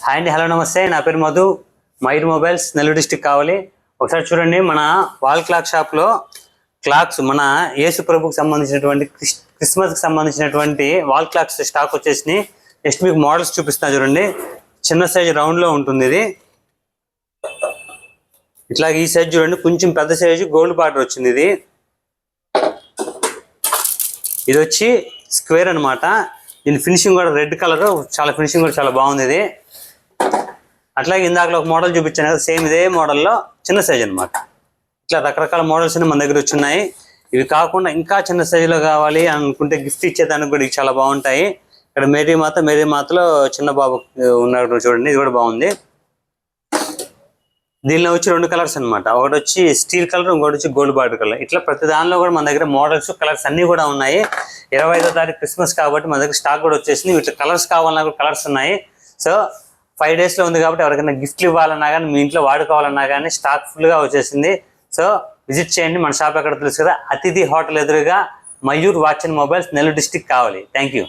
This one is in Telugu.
హాయ్ అండి, హలో నమస్తే. నా పేరు మధు, మైర్ మొబైల్స్, నెల్లూరు డిస్టిక్ కావాలి. ఒకసారి చూడండి, మన వాల్ క్లాక్ షాప్లో క్లాక్స్, మన యేసు ప్రభుకి సంబంధించినటువంటి క్రిస్మస్కి సంబంధించినటువంటి వాల్ క్లాక్స్ స్టాక్ వచ్చేసి నెక్స్ట్ మీకు మోడల్స్ చూపిస్తున్నా చూడండి. చిన్న సైజు రౌండ్లో ఉంటుంది ఇది. ఇట్లా ఈ సైజు చూడండి, కొంచెం పెద్ద సైజు గోల్డ్ బార్డర్ వచ్చింది. ఇది వచ్చి స్క్వేర్ అనమాట. దీని ఫినిషింగ్ కూడా రెడ్ కలర్, చాలా ఫినిషింగ్ కూడా చాలా బాగుంది ఇది. అట్లాగే ఇందాకలో ఒక మోడల్ చూపించాను కదా, సేమ్ ఇదే మోడల్లో చిన్న సైజ్ అనమాట. ఇట్లా రకరకాల మోడల్స్ మన దగ్గర వచ్చున్నాయి. ఇవి కాకుండా ఇంకా చిన్న సైజులో కావాలి అనుకుంటే గిఫ్ట్ ఇచ్చేదానికి కూడా చాలా బాగుంటాయి. ఇక్కడ మేరీ మాతలో చిన్న బాబు ఉన్నాడు చూడండి, ఇది కూడా బాగుంది. దీనిలో వచ్చి 2 కలర్స్ అనమాట. ఒకటి వచ్చి స్టీల్ కలర్, ఇంకోటి వచ్చి గోల్డ్ బార్డర్ కలర్. ఇట్లా ప్రతి దానిలో కూడా మన దగ్గర మోడల్స్, కలర్స్ అన్ని కూడా ఉన్నాయి. 25వ తారీఖు క్రిస్మస్ కాబట్టి మన దగ్గర స్టాక్ కూడా వచ్చేసింది. ఇట్లా కలర్స్ కావాలన్నా కూడా కలర్స్ ఉన్నాయి. సో 5 డేస్లో ఉంది కాబట్టి ఎవరికైనా గిఫ్ట్లు ఇవ్వాలన్నా కానీ, మీ ఇంట్లో వాడుకోవాలన్నా కానీ స్టాక్ ఫుల్గా వచ్చేసింది. సో విజిట్ చేయండి. మన షాప్ ఎక్కడ తెలుసు కదా, అతిథి హోటల్ ఎదురుగా Mayur watch and mobiles, Nellore district Kavali. Thank you.